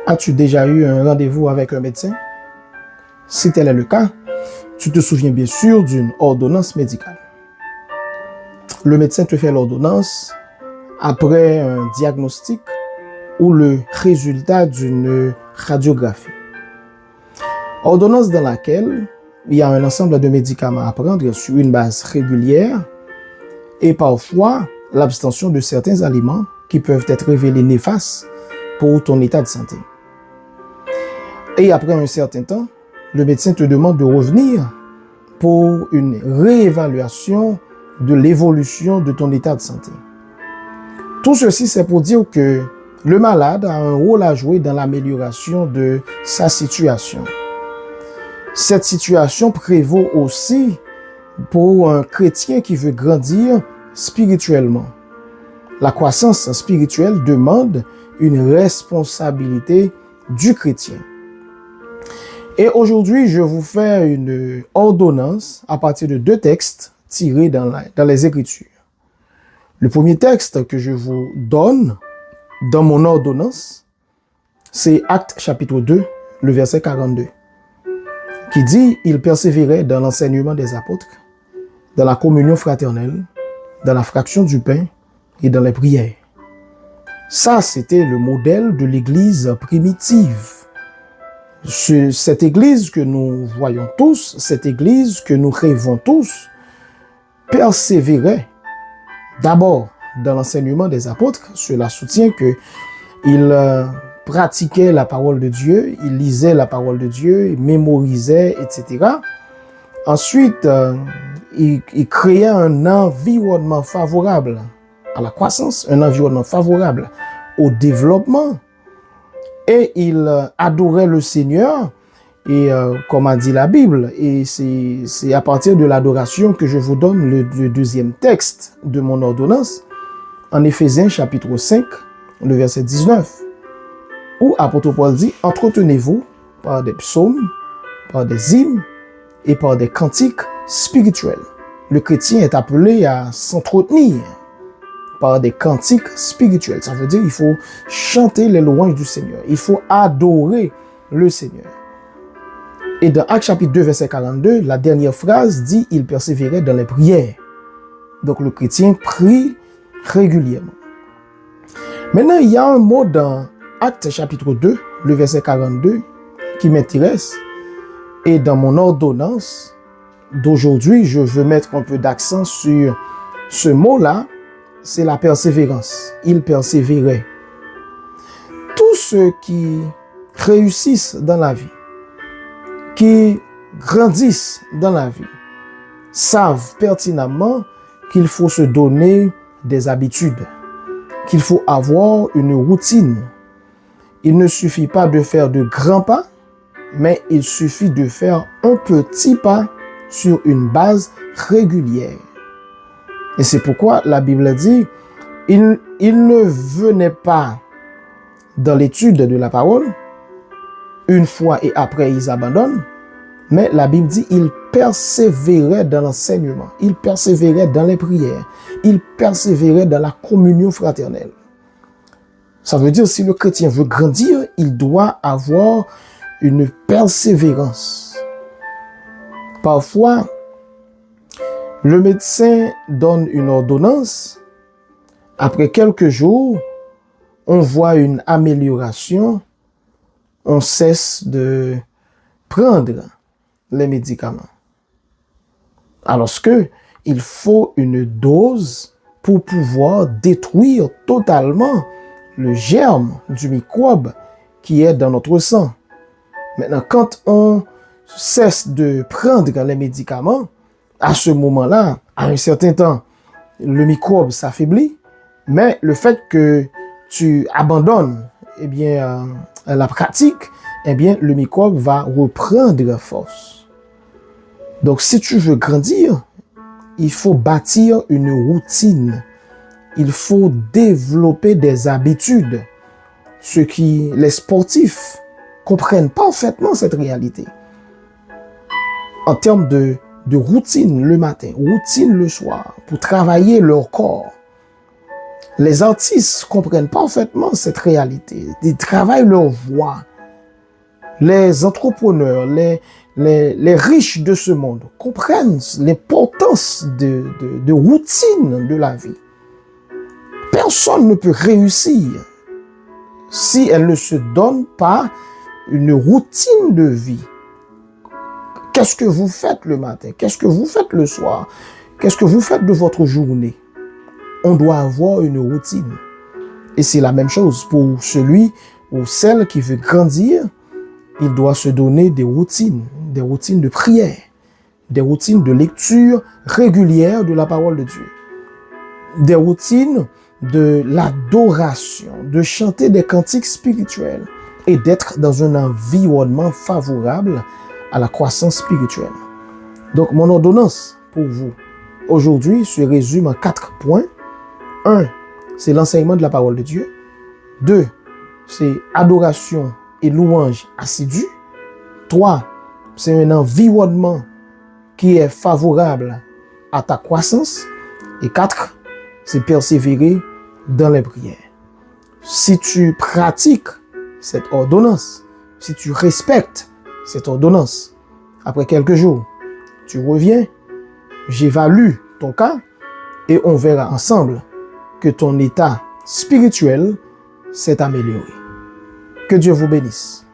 As-tu déjà eu un rendez-vous avec un médecin? Si tel est le cas, tu te souviens bien sûr d'une ordonnance médicale. Le médecin te fait l'ordonnance après un diagnostic ou le résultat d'une radiographie. Ordonnance dans laquelle il y a un ensemble de médicaments à prendre sur une base régulière et parfois l'abstention de certains aliments qui peuvent être révélés néfastes pour ton état de santé. Et après un certain temps, le médecin te demande de revenir pour une réévaluation de l'évolution de ton état de santé. Tout ceci, c'est pour dire que le malade a un rôle à jouer dans l'amélioration de sa situation. Cette situation prévaut aussi pour un chrétien qui veut grandir spirituellement. La croissance spirituelle demande une responsabilité du chrétien. Et aujourd'hui, je vous fais une ordonnance à partir de 2 textes tirés dans les Écritures. Le premier texte que je vous donne dans mon ordonnance, c'est Actes chapitre 2, le verset 42, qui dit « Il persévérait dans l'enseignement des apôtres, dans la communion fraternelle, dans la fraction du pain et dans les prières. » Ça, c'était le modèle de l'Église primitive. Cette Église que nous voyons tous, cette Église que nous rêvons tous, persévérait d'abord dans l'enseignement des apôtres. Cela soutient qu'ils pratiquaient la parole de Dieu, ils lisaient la parole de Dieu, ils mémorisaient, etc. Ensuite, ils créaient un environnement favorable à la croissance, un environnement favorable au développement. Et ils adoraient le Seigneur, et comme a dit la Bible, et c'est à partir de l'adoration que je vous donne le deuxième texte de mon ordonnance, en Éphésiens chapitre 5, le verset 19, où apôtre Paul dit « Entretenez-vous par des psaumes, par des hymnes et par des cantiques spirituels. » Le chrétien est appelé à s'entretenir par des cantiques spirituels. Ça veut dire qu'il faut chanter les louanges du Seigneur. Il faut adorer le Seigneur. Et dans Actes chapitre 2, verset 42, la dernière phrase dit « Il persévérait dans les prières ». Donc le chrétien prie régulièrement. Maintenant, il y a un mot dans Actes chapitre 2, le verset 42, qui m'intéresse. Et dans mon ordonnance d'aujourd'hui, je veux mettre un peu d'accent sur ce mot-là, c'est la persévérance. Il persévérait. Tous ceux qui réussissent dans la vie, qui grandissent dans la vie, savent pertinemment qu'il faut se donner des habitudes, qu'il faut avoir une routine. Il ne suffit pas de faire de grands pas, mais il suffit de faire un petit pas sur une base régulière. Et c'est pourquoi la Bible dit, il ne venait pas dans l'étude de la parole, une fois et après ils abandonnent, mais la Bible dit, il persévérait dans l'enseignement, il persévérait dans les prières, il persévérait dans la communion fraternelle. Ça veut dire, si le chrétien veut grandir, il doit avoir une persévérance. Parfois, le médecin donne une ordonnance. Après quelques jours, on voit une amélioration. On cesse de prendre les médicaments. Alors qu'il faut une dose pour pouvoir détruire totalement le germe du microbe qui est dans notre sang. Maintenant, quand on cesse de prendre les médicaments, à ce moment-là, à un certain temps, le microbe s'affaiblit, mais le fait que tu abandonnes la pratique, le microbe va reprendre force. Donc, si tu veux grandir, il faut bâtir une routine. Il faut développer des habitudes. Les sportifs comprennent parfaitement cette réalité. En termes de routine le matin, routine le soir, pour travailler leur corps. Les artistes comprennent parfaitement cette réalité. Ils travaillent leur voix. Les entrepreneurs, les riches de ce monde comprennent l'importance de routine de la vie. Personne ne peut réussir si elle ne se donne pas une routine de vie. Qu'est-ce que vous faites le matin? Qu'est-ce que vous faites le soir? Qu'est-ce que vous faites de votre journée? On doit avoir une routine. Et c'est la même chose pour celui ou celle qui veut grandir. Il doit se donner des routines de prière, des routines de lecture régulière de la parole de Dieu, des routines de l'adoration, de chanter des cantiques spirituels et d'être dans un environnement favorable à la croissance spirituelle. Donc, mon ordonnance pour vous aujourd'hui se résume en 4 points. 1, c'est l'enseignement de la parole de Dieu. 2, c'est adoration et louange assidue. 3, c'est un environnement qui est favorable à ta croissance. Et 4, c'est persévérer dans les prières. Si tu pratiques cette ordonnance, si tu respectes cette ordonnance, après quelques jours, tu reviens, j'évalue ton cas et on verra ensemble que ton état spirituel s'est amélioré. Que Dieu vous bénisse.